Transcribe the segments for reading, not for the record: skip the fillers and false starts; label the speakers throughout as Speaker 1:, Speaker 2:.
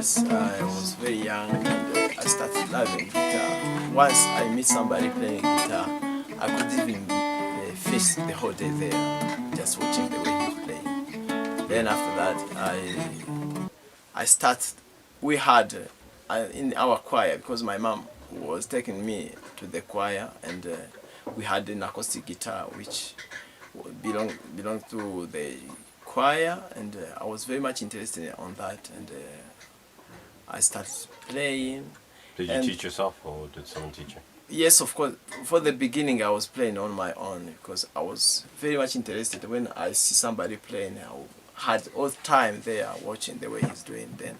Speaker 1: Yes, I was very young and I started loving guitar. Once I meet somebody playing guitar, I could even face the whole day there, just watching the way he's playing. Then after that, I started. We had in our choir, because my mom was taking me to the choir, and we had an acoustic guitar which belonged to the choir, and I was very much interested on that, and I started playing.
Speaker 2: Did you teach yourself, or did someone teach you?
Speaker 1: Yes, of course. For the beginning, I was playing on my own because I was very much interested. When I see somebody playing, I had all the time there watching the way he's doing. Then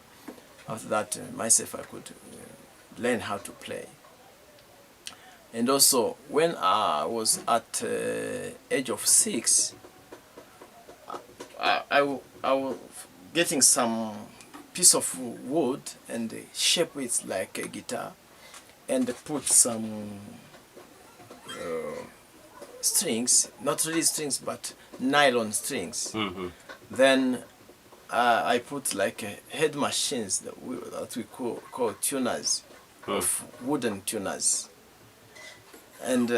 Speaker 1: after that, myself, I could learn how to play. And also, when I was at age of 6, I was getting some piece of wood and shape it like a guitar, and put some strings, not really strings, but nylon strings.
Speaker 2: Mm-hmm.
Speaker 1: Then I put like head machines that we call tuners, of wooden tuners. And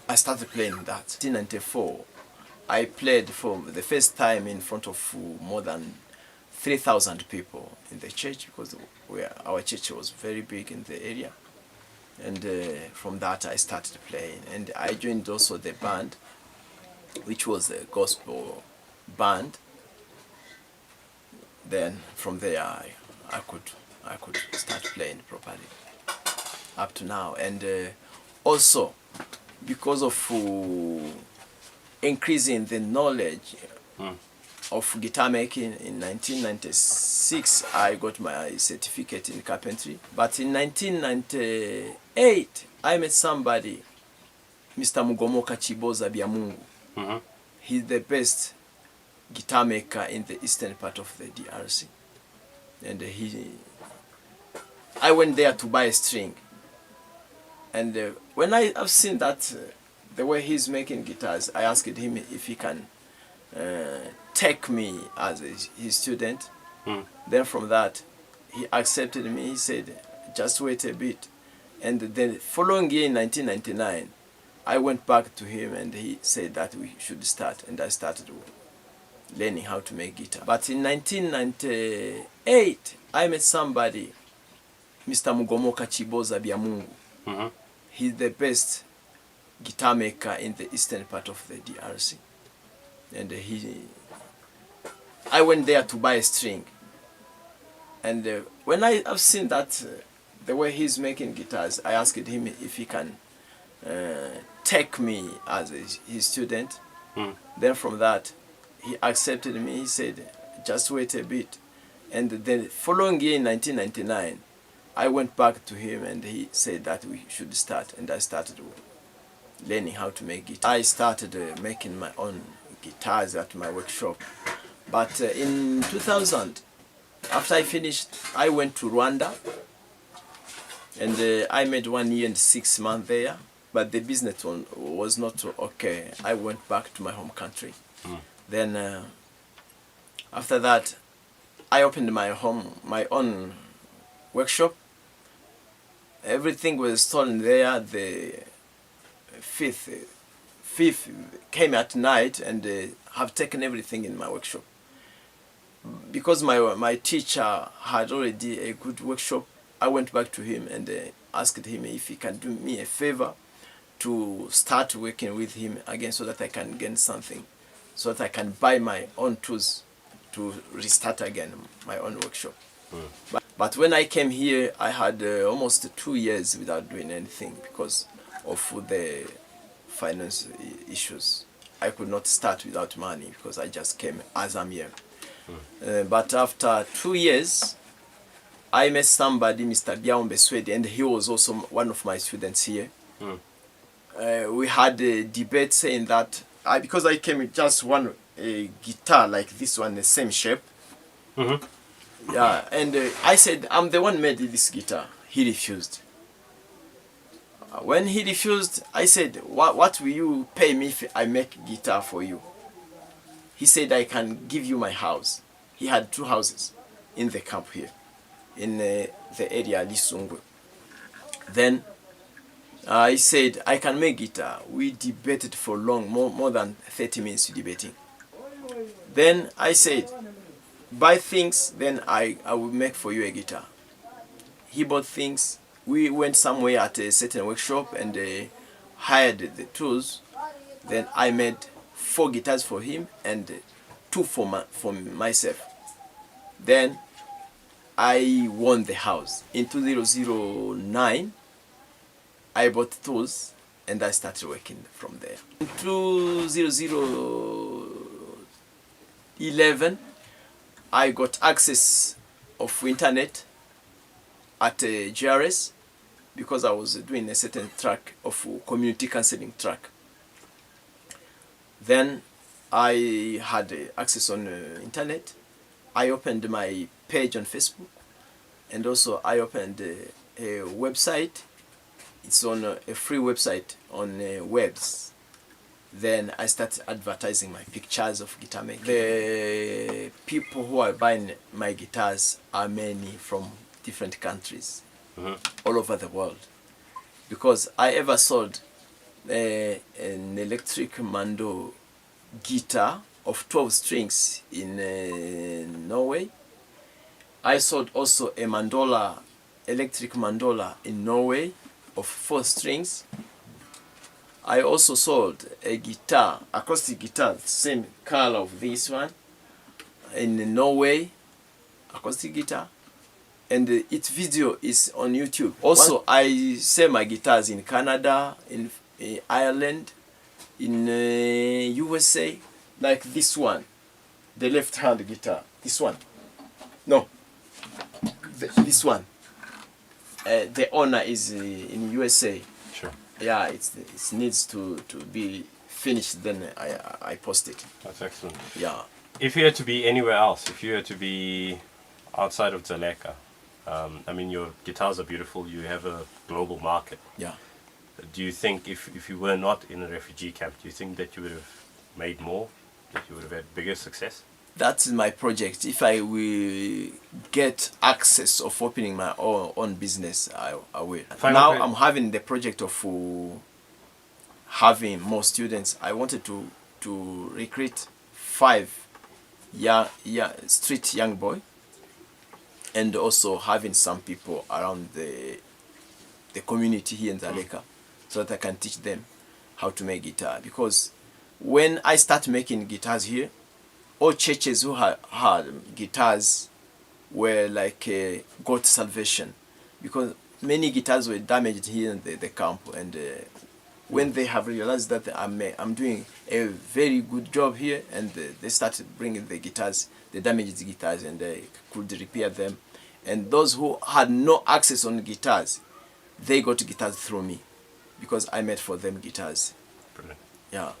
Speaker 1: I started playing that. In 1994, I played for the first time in front of more than 3,000 people in the church, because our church was very big in the area. And from that I started playing, and I joined also the band, which was a gospel band. Then from there I could start playing properly up to now. And also because of increasing the knowledge of guitar making, in 1996 I got my certificate in carpentry. But in 1998 I met somebody, Mr. Mugomoka Chiboza Biamungu.
Speaker 2: Mm-hmm.
Speaker 1: He's the best guitar maker in the eastern part of the DRC. And I went there to buy a string. And when I've seen that the way he's making guitars, I asked him if he can take me as his student. Then from that, he accepted me. He said, just wait a bit. And the following year, in 1999, I went back to him and he said that we should start. And I started learning how to make guitar. But in 1998, I met somebody, Mr. Mugomoka Chiboza Biamungu.
Speaker 2: Mm-hmm.
Speaker 1: He's the best guitar maker in the eastern part of the DRC. And I went there to buy a string. And when I've seen that the way he's making guitars, I asked him if he can take me as his student. Then from that, he accepted me. He said, just wait a bit. And the following year, in 1999, I went back to him and he said that we should start. And I started learning how to make guitar. I started making my own guitars at my workshop. But in 2000, after I finished, I went to Rwanda. And I made 1 year and 6 months there. But the business was not okay. I went back to my home country. Then after that, I opened my own workshop. Everything was stolen there. The fifth came at night and have taken everything in my workshop. Because my teacher had already a good workshop, I went back to him and asked him if he can do me a favor to start working with him again, so that I can gain something, so that I can buy my own tools to restart again my own workshop. But when I came here, I had almost 2 years without doing anything because of the finance issues. I could not start without money because I just came as I'm here. But after 2 years, I met somebody, Mr. Biaombe Swede, and he was also one of my students here. We had a debate saying that because I came with just one guitar like this one, the same shape. Yeah, and I said, I'm the one made this guitar. He refused. When he refused, I said, what will you pay me if I make guitar for you? He said, I can give you my house. He had 2 houses. in the camp here, in the area Lisungwe. Then I said, I can make guitar. We debated for long, more than 30 minutes debating. Then I said, buy things, then I will make for you a guitar. He bought things. We went somewhere at a certain workshop and hired the tools. Then I made 4 guitars for him and 2 for myself. Then I won the house. In 2009, I bought tools and I started working from there. In 2011, I got access of internet at GRS because I was doing a certain track of community counseling track. Then I had access on internet. I opened my page on Facebook, and also I opened a website. It's on a free website on webs. Then I started advertising my pictures of guitar making. The people who are buying my guitars are many from different countries, all over the world. Because I ever sold an electric Mando guitar of 12 strings in Norway. I sold also a mandola, electric mandola in Norway of 4 strings. I also sold a guitar, acoustic guitar, same color of this one, in Norway, acoustic guitar, and its video is on YouTube. Also, I sell my guitars in Canada, in Ireland, in USA, like this one, the left-hand guitar, this one. No, this one. The owner is in USA.
Speaker 2: Sure.
Speaker 1: Yeah, it needs to be finished, then I post it.
Speaker 2: That's excellent.
Speaker 1: Yeah.
Speaker 2: If you had to be anywhere else, if you had to be outside of Dzaleka, I mean, your guitars are beautiful, you have a global market.
Speaker 1: Yeah.
Speaker 2: Do you think if you were not in a refugee camp, do you think that you would have made more, that you would have had bigger success?
Speaker 1: That's my project. If I will get access of opening my own business, I will. Now I'm having the project of having more students. I wanted to recruit 5 street young boy, and also having some people around the community here in Dzaleka, so that I can teach them how to make guitar. Because when I start making guitars here, all churches who had guitars were like got salvation, because many guitars were damaged here in the camp, and when they have realized that I'm doing a very good job here, and they started bringing the guitars, the damaged guitars, and they could repair them. And those who had no access on guitars, they got guitars through me, because I made for them guitars.
Speaker 2: Brilliant.
Speaker 1: Yeah.